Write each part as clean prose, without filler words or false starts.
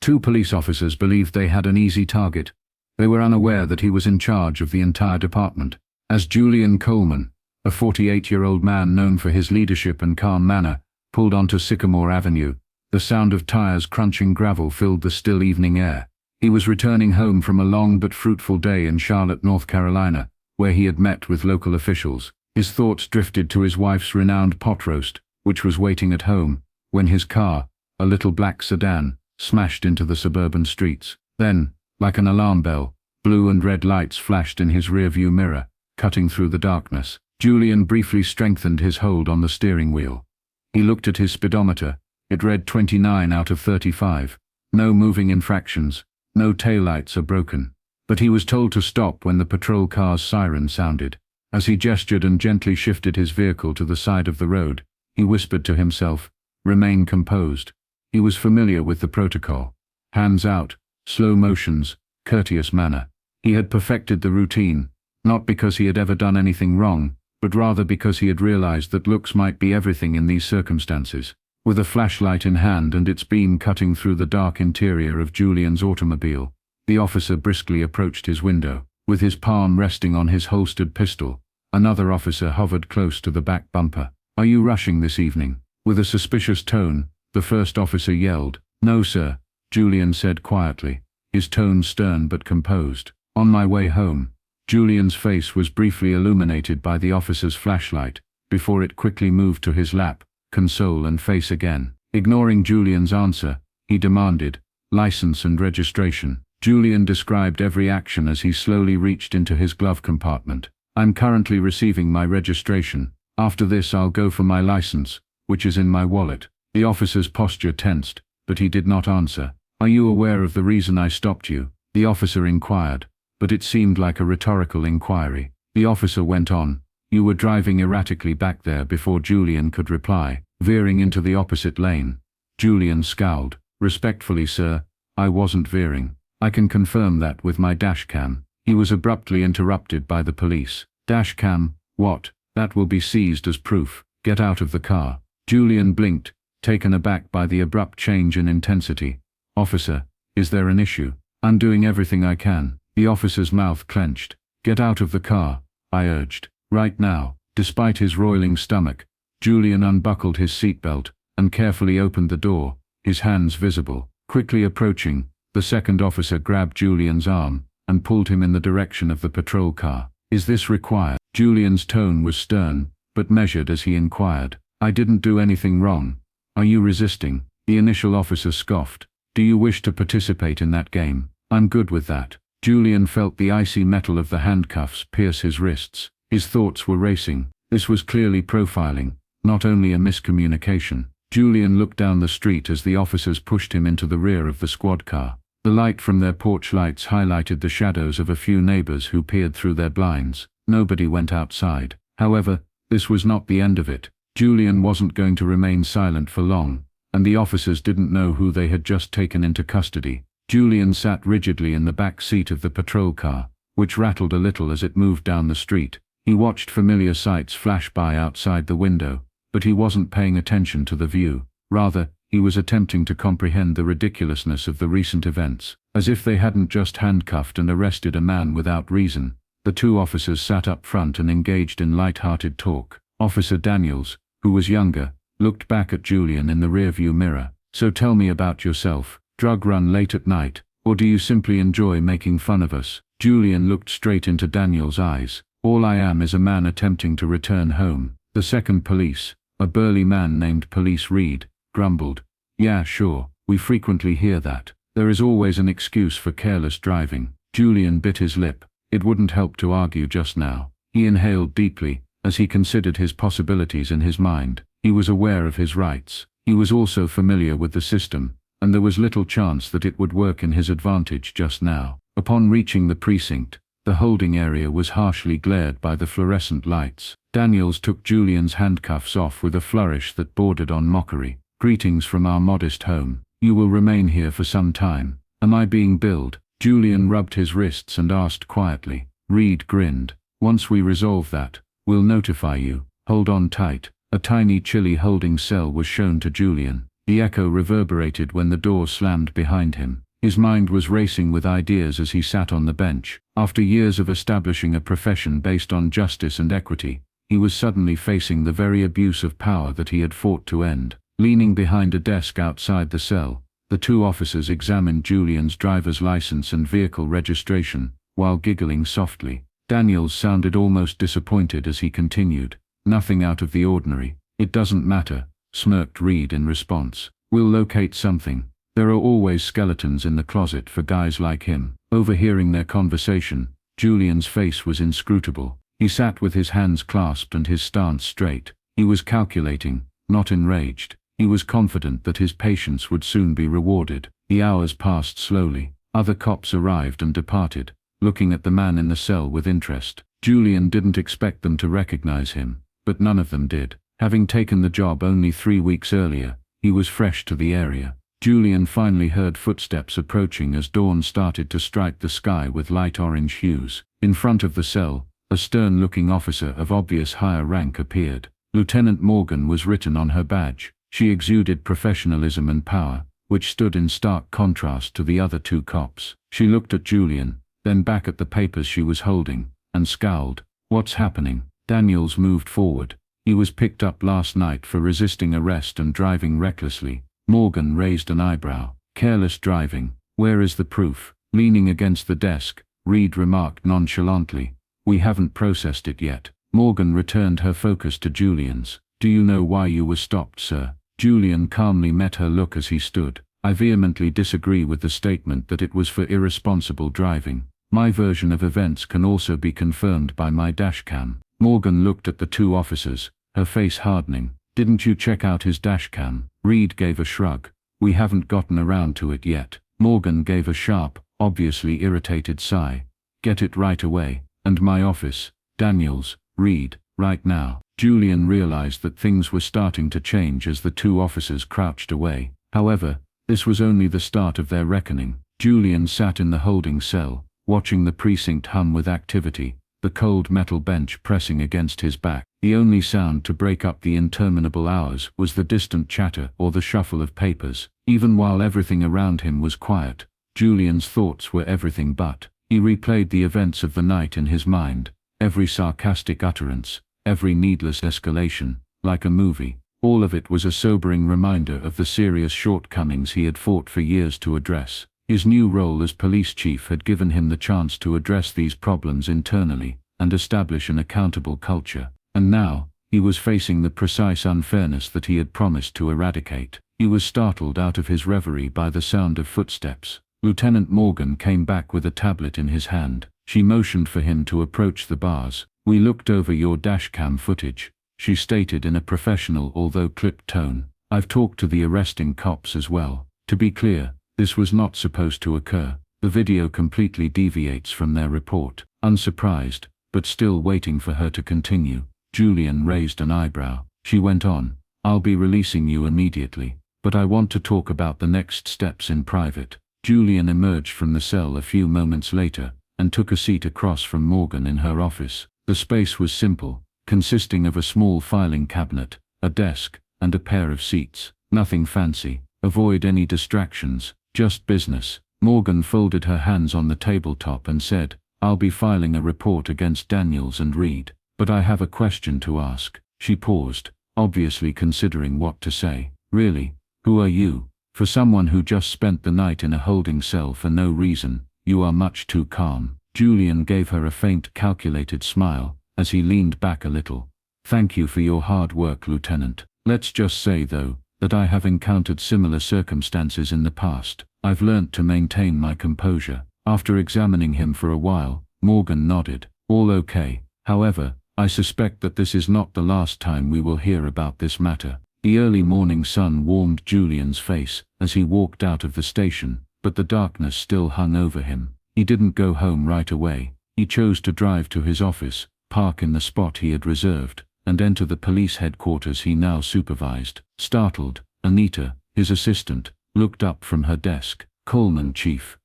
Two police officers believed they had an easy target. They were unaware that he was in charge of the entire department. As Julian Coleman, a 48-year-old man known for his leadership and calm manner, pulled onto Sycamore Avenue, the sound of tires crunching gravel filled the still evening air. He was returning home from a long but fruitful day in Charlotte, North Carolina, where he had met with local officials. His thoughts drifted to his wife's renowned pot roast, which was waiting at home, when his car, a little black sedan, smashed into the suburban streets. Then, like an alarm bell, blue and red lights flashed in his rearview mirror, cutting through the darkness. Julian briefly strengthened his hold on the steering wheel. He looked at his speedometer. It read 29 out of 35. No moving infractions, no taillights are broken. But he was told to stop when the patrol car's siren sounded. As he gestured and gently shifted his vehicle to the side of the road, he whispered to himself, "Remain composed." He was familiar with the protocol. Hands out, slow motions, courteous manner. He had perfected the routine, not because he had ever done anything wrong, but rather because he had realized that looks might be everything in these circumstances. With a flashlight in hand and its beam cutting through the dark interior of Julian's automobile, the officer briskly approached his window. With his palm resting on his holstered pistol, another officer hovered close to the back bumper. "Are you rushing this evening?" With a suspicious tone, the first officer yelled. "No, sir," Julian said quietly, his tone stern but composed. "On my way home." Julian's face was briefly illuminated by the officer's flashlight, before it quickly moved to his lap, console and face again. Ignoring Julian's answer, he demanded, "License and registration." Julian described every action as he slowly reached into his glove compartment. "I'm currently receiving my registration. After this I'll go for my license, which is in my wallet." The officer's posture tensed, but he did not answer. "Are you aware of the reason I stopped you?" the officer inquired, but it seemed like a rhetorical inquiry. The officer went on, "You were driving erratically back there." Before Julian could reply, veering into the opposite lane. Julian scowled. "Respectfully, sir, I wasn't veering. I can confirm that with my dashcam." He was abruptly interrupted by the police. "Dashcam? What? That will be seized as proof. Get out of the car." Julian blinked, taken aback by the abrupt change in intensity. "Officer, is there an issue?" "I'm doing everything I can." The officer's mouth clenched. "Get out of the car," I urged. "Right now." Despite his roiling stomach, Julian unbuckled his seatbelt and carefully opened the door, his hands visible. Quickly approaching, the second officer grabbed Julian's arm and pulled him in the direction of the patrol car. "Is this required?" Julian's tone was stern, but measured as he inquired. "I didn't do anything wrong. Are you resisting?" The initial officer scoffed. "Do you wish to participate in that game?" "I'm good with that." Julian felt the icy metal of the handcuffs pierce his wrists. His thoughts were racing. This was clearly profiling, not only a miscommunication. Julian looked down the street as the officers pushed him into the rear of the squad car. The light from their porch lights highlighted the shadows of a few neighbors who peered through their blinds. Nobody went outside. However, this was not the end of it. Julian wasn't going to remain silent for long, and the officers didn't know who they had just taken into custody. Julian sat rigidly in the back seat of the patrol car, which rattled a little as it moved down the street. He watched familiar sights flash by outside the window, but he wasn't paying attention to the view. Rather, he was attempting to comprehend the ridiculousness of the recent events. As if they hadn't just handcuffed and arrested a man without reason, the two officers sat up front and engaged in light-hearted talk. Officer Daniels, who was younger, looked back at Julian in the rearview mirror. "So tell me about yourself. Drug run late at night, or do you simply enjoy making fun of us?" Julian looked straight into Daniels' eyes. "All I am is a man attempting to return home." The second police, a burly man named Police Reed, grumbled. "Yeah, sure, we frequently hear that. There is always an excuse for careless driving." Julian bit his lip. It wouldn't help to argue just now. He inhaled deeply, as he considered his possibilities in his mind. He was aware of his rights. He was also familiar with the system, and there was little chance that it would work in his advantage just now. Upon reaching the precinct, the holding area was harshly glared by the fluorescent lights. Daniels took Julian's handcuffs off with a flourish that bordered on mockery. "Greetings from our modest home. You will remain here for some time. Am I being billed?" Julian rubbed his wrists and asked quietly. Reed grinned. "Once we resolve that, we'll notify you. Hold on tight." A tiny chilly holding cell was shown to Julian. The echo reverberated when the door slammed behind him. His mind was racing with ideas as he sat on the bench. After years of establishing a profession based on justice and equity, he was suddenly facing the very abuse of power that he had fought to end. Leaning behind a desk outside the cell, the two officers examined Julian's driver's license and vehicle registration, while giggling softly. Daniels sounded almost disappointed as he continued. "Nothing out of the ordinary. It doesn't matter," smirked Reed in response. "We'll locate something. There are always skeletons in the closet for guys like him." Overhearing their conversation, Julian's face was inscrutable. He sat with his hands clasped and his stance straight. He was calculating, not enraged. He was confident that his patience would soon be rewarded. The hours passed slowly. Other cops arrived and departed, looking at the man in the cell with interest. Julian didn't expect them to recognize him, but none of them did. Having taken the job only 3 weeks earlier, he was fresh to the area. Julian finally heard footsteps approaching as dawn started to strike the sky with light orange hues. In front of the cell, a stern-looking officer of obvious higher rank appeared. Lieutenant Morgan was written on her badge. She exuded professionalism and power, which stood in stark contrast to the other two cops. She looked at Julian, then back at the papers she was holding, and scowled. "What's happening?" Daniels moved forward. He was picked up last night for resisting arrest and driving recklessly. Morgan raised an eyebrow. "Careless driving. Where is the proof?" Leaning against the desk, Reed remarked nonchalantly. "We haven't processed it yet." Morgan returned her focus to Julian's. "Do you know why you were stopped, sir?" Julian calmly met her look as he stood. "I vehemently disagree with the statement that it was for irresponsible driving. My version of events can also be confirmed by my dashcam." Morgan looked at the two officers, her face hardening. "Didn't you check out his dashcam?" Reed gave a shrug. "We haven't gotten around to it yet." Morgan gave a sharp, obviously irritated sigh. "Get it right away. And my office." "Daniels, Reed, right now." Julian realized that things were starting to change as the two officers crouched away. However, this was only the start of their reckoning. Julian sat in the holding cell, watching the precinct hum with activity, the cold metal bench pressing against his back. The only sound to break up the interminable hours was the distant chatter or the shuffle of papers. Even while everything around him was quiet, Julian's thoughts were everything but. He replayed the events of the night in his mind, every sarcastic utterance, every needless escalation, like a movie. All of it was a sobering reminder of the serious shortcomings he had fought for years to address. His new role as police chief had given him the chance to address these problems internally and establish an accountable culture. And now, he was facing the precise unfairness that he had promised to eradicate. He was startled out of his reverie by the sound of footsteps. Lieutenant Morgan came back with a tablet in his hand. She motioned for him to approach the bars. "We looked over your dashcam footage," she stated in a professional although clipped tone. "I've talked to the arresting cops as well. To be clear, this was not supposed to occur. The video completely deviates from their report." Unsurprised, but still waiting for her to continue, Julian raised an eyebrow. She went on, "I'll be releasing you immediately, but I want to talk about the next steps in private." Julian emerged from the cell a few moments later, and took a seat across from Morgan in her office. The space was simple, consisting of a small filing cabinet, a desk, and a pair of seats. Nothing fancy. Avoid any distractions, just business. Morgan folded her hands on the tabletop and said, "I'll be filing a report against Daniels and Reed, but I have a question to ask." She paused, obviously considering what to say. "Really? Who are you? For someone who just spent the night in a holding cell for no reason, you are much too calm." Julian gave her a faint, calculated smile, as he leaned back a little. "Thank you for your hard work, Lieutenant. Let's just say, though, that I have encountered similar circumstances in the past. I've learnt to maintain my composure." After examining him for a while, Morgan nodded. "All okay. However, I suspect that this is not the last time we will hear about this matter." The early morning sun warmed Julian's face as he walked out of the station, but the darkness still hung over him. He didn't go home right away. He chose to drive to his office, park in the spot he had reserved, and enter the police headquarters he now supervised. Startled, Anita, his assistant, looked up from her desk. "Coleman, Chief.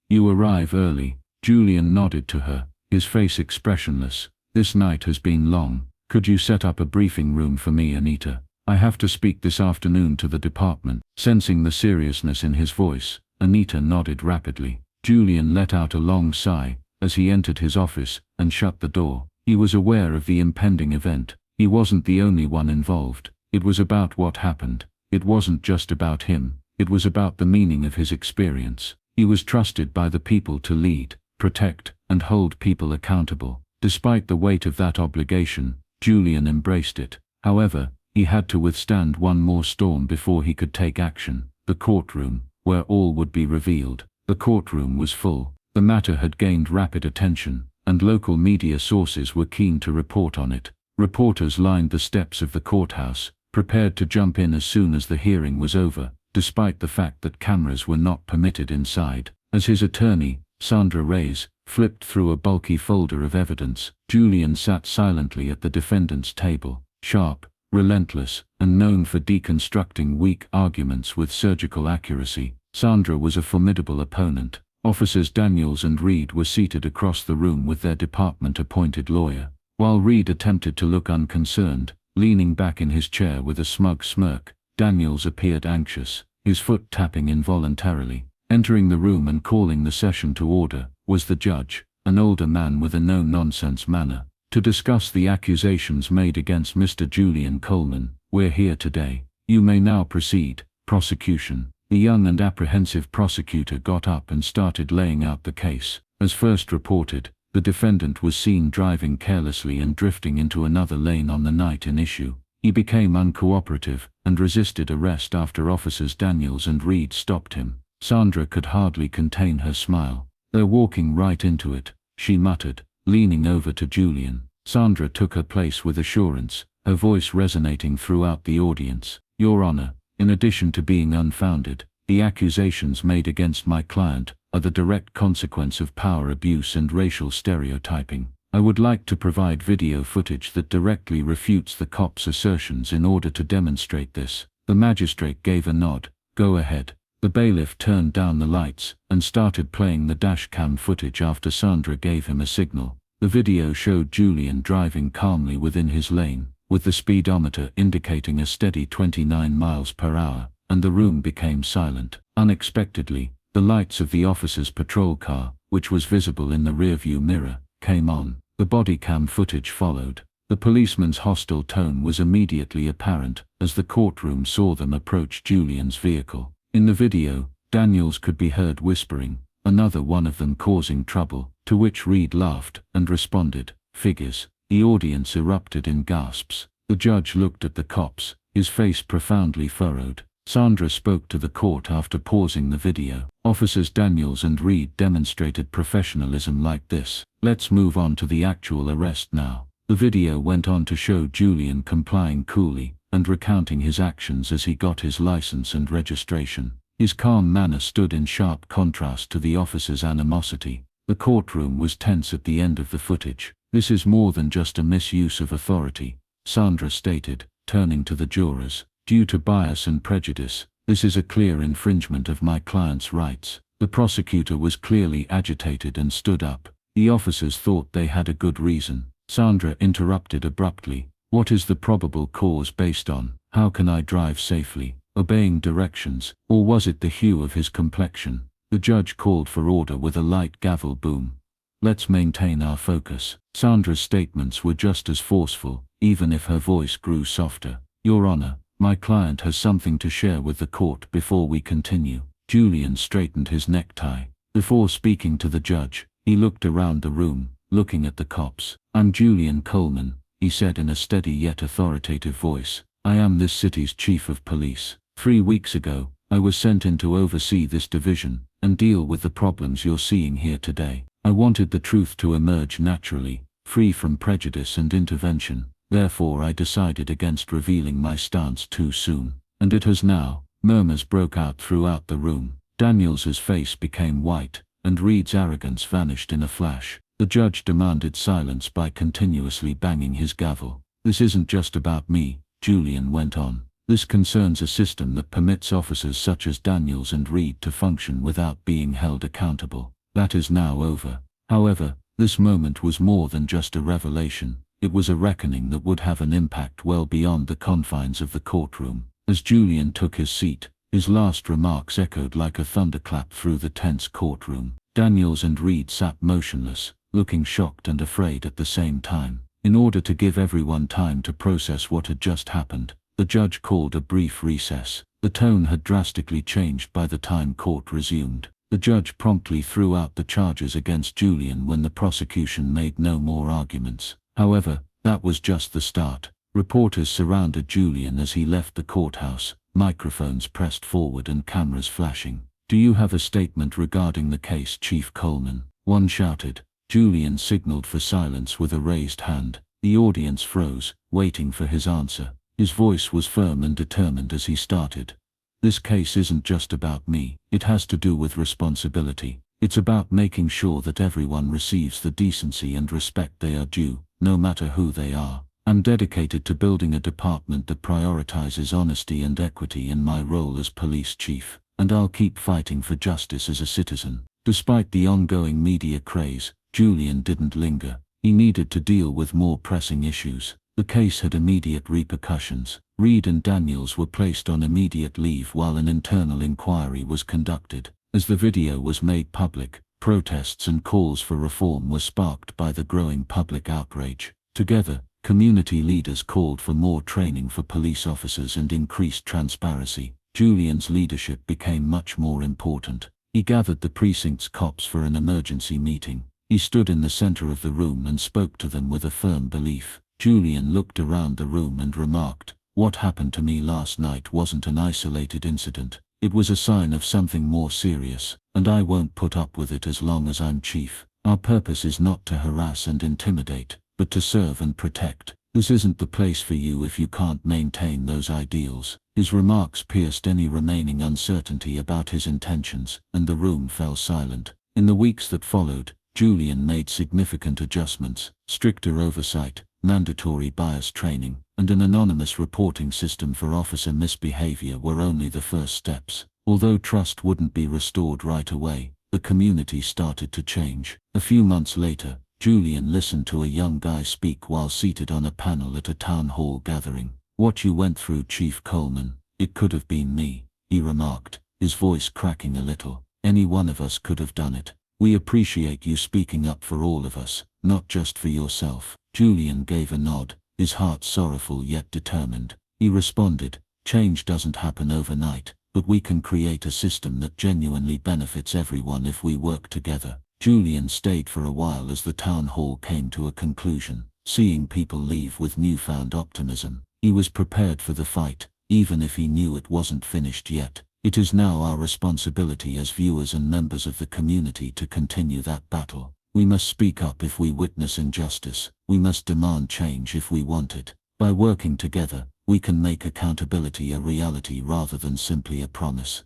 You arrive early." Julian nodded to her, his face expressionless. "This night has been long. Could you set up a briefing room for me, Anita? I have to speak this afternoon to the department. Sensing the seriousness in his voice, Anita nodded rapidly. Julian let out a long sigh as he entered his office and shut the door. He was aware of the impending event. He wasn't the only one involved. It was about what happened. It wasn't just about him. It was about the meaning of his experience. He was trusted by the people to lead, protect, and hold people accountable. Despite the weight of that obligation, Julian embraced it. However, he had to withstand one more storm before he could take action. The courtroom, where all would be revealed. The courtroom was full. The matter had gained rapid attention, and local media sources were keen to report on it. Reporters lined the steps of the courthouse, prepared to jump in as soon as the hearing was over, despite the fact that cameras were not permitted inside. As his attorney, Sandra Reyes, flipped through a bulky folder of evidence, Julian sat silently at the defendant's table, sharp, relentless, and known for deconstructing weak arguments with surgical accuracy. Sandra was a formidable opponent. Officers Daniels and Reed were seated across the room with their department-appointed lawyer. While Reed attempted to look unconcerned, leaning back in his chair with a smug smirk, Daniels appeared anxious, his foot tapping involuntarily. Entering the room and calling the session to order was the judge, an older man with a no-nonsense manner. To discuss the accusations made against Mr. Julian Coleman, we're here today. You may now proceed. Prosecution. The young and apprehensive prosecutor got up and started laying out the case. As first reported, the defendant was seen driving carelessly and drifting into another lane on the night in issue. He became uncooperative and resisted arrest after officers Daniels and Reed stopped him. Sandra could hardly contain her smile. "They're walking right into it," she muttered, leaning over to Julian. Sandra took her place with assurance, her voice resonating throughout the audience. "Your Honor, in addition to being unfounded, the accusations made against my client are the direct consequence of power abuse and racial stereotyping. I would like to provide video footage that directly refutes the cops' assertions in order to demonstrate this." The magistrate gave a nod. "Go ahead." The bailiff turned down the lights and started playing the dashcam footage after Sandra gave him a signal. The video showed Julian driving calmly within his lane, with the speedometer indicating a steady 29 miles per hour, and the room became silent. Unexpectedly, the lights of the officer's patrol car, which was visible in the rearview mirror, came on. The body cam footage followed. The policeman's hostile tone was immediately apparent as the courtroom saw them approach Julian's vehicle. In the video, Daniels could be heard whispering, "Another one of them causing trouble," to which Reed laughed and responded, "Figures." The audience erupted in gasps. The judge looked at the cops, his face profoundly furrowed. Sandra spoke to the court after pausing the video. "Officers Daniels and Reed demonstrated professionalism like this. Let's move on to the actual arrest now." The video went on to show Julian complying coolly and recounting his actions as he got his license and registration. His calm manner stood in sharp contrast to the officer's animosity. The courtroom was tense at the end of the footage. "This is more than just a misuse of authority," Sandra stated, turning to the jurors. "Due to bias and prejudice, this is a clear infringement of my client's rights." The prosecutor was clearly agitated and stood up. The officers thought they had a good reason. Sandra interrupted abruptly. "What is the probable cause based on? How can I drive safely, obeying directions, or was it the hue of his complexion?" The judge called for order with a light gavel boom. "Let's maintain our focus." Sandra's statements were just as forceful, even if her voice grew softer. "Your Honor, my client has something to share with the court before we continue." Julian straightened his necktie. Before speaking to the judge, he looked around the room, looking at the cops. "I'm Julian Coleman," he said in a steady yet authoritative voice. "I am this city's chief of police. 3 weeks ago, I was sent in to oversee this division and deal with the problems you're seeing here today. I wanted the truth to emerge naturally, free from prejudice and intervention. Therefore I decided against revealing my stance too soon. And it has now." Murmurs broke out throughout the room. Daniels's face became white, and Reed's arrogance vanished in a flash. The judge demanded silence by continuously banging his gavel. "This isn't just about me," Julian went on. "This concerns a system that permits officers such as Daniels and Reed to function without being held accountable. That is now over." However, this moment was more than just a revelation. It was a reckoning that would have an impact well beyond the confines of the courtroom. As Julian took his seat, his last remarks echoed like a thunderclap through the tense courtroom. Daniels and Reed sat motionless, looking shocked and afraid at the same time. In order to give everyone time to process what had just happened, the judge called a brief recess. The tone had drastically changed by the time court resumed. The judge promptly threw out the charges against Julian when the prosecution made no more arguments. However, that was just the start. Reporters surrounded Julian as he left the courthouse, microphones pressed forward and cameras flashing. "Do you have a statement regarding the case, Chief Coleman?" one shouted. Julian signaled for silence with a raised hand. The audience froze, waiting for his answer. His voice was firm and determined as he started. "This case isn't just about me. It has to do with responsibility. It's about making sure that everyone receives the decency and respect they are due, no matter who they are. I'm dedicated to building a department that prioritizes honesty and equity in my role as police chief, and I'll keep fighting for justice as a citizen." Despite the ongoing media craze, Julian didn't linger. He needed to deal with more pressing issues. The case had immediate repercussions. Reed and Daniels were placed on immediate leave while an internal inquiry was conducted. As the video was made public, protests and calls for reform were sparked by the growing public outrage. Together, community leaders called for more training for police officers and increased transparency. Julian's leadership became much more important. He gathered the precinct's cops for an emergency meeting. He stood in the center of the room and spoke to them with a firm belief. Julian looked around the room and remarked, "What happened to me last night wasn't an isolated incident. It was a sign of something more serious, and I won't put up with it as long as I'm chief. Our purpose is not to harass and intimidate, but to serve and protect. This isn't the place for you if you can't maintain those ideals." His remarks pierced any remaining uncertainty about his intentions, and the room fell silent. In the weeks that followed, Julian made significant adjustments. Stricter oversight, mandatory bias training, and an anonymous reporting system for officer misbehavior were only the first steps. Although trust wouldn't be restored right away, the community started to change. A few months later, Julian listened to a young guy speak while seated on a panel at a town hall gathering. "What you went through, Chief Coleman, it could have been me," he remarked, his voice cracking a little. "Any one of us could have done it. We appreciate you speaking up for all of us, not just for yourself." Julian gave a nod, his heart sorrowful yet determined. He responded, "Change doesn't happen overnight, but we can create a system that genuinely benefits everyone if we work together." Julian stayed for a while as the town hall came to a conclusion. Seeing people leave with newfound optimism, he was prepared for the fight, even if he knew it wasn't finished yet. It is now our responsibility as viewers and members of the community to continue that battle. We must speak up if we witness injustice. We must demand change if we want it. By working together, we can make accountability a reality rather than simply a promise.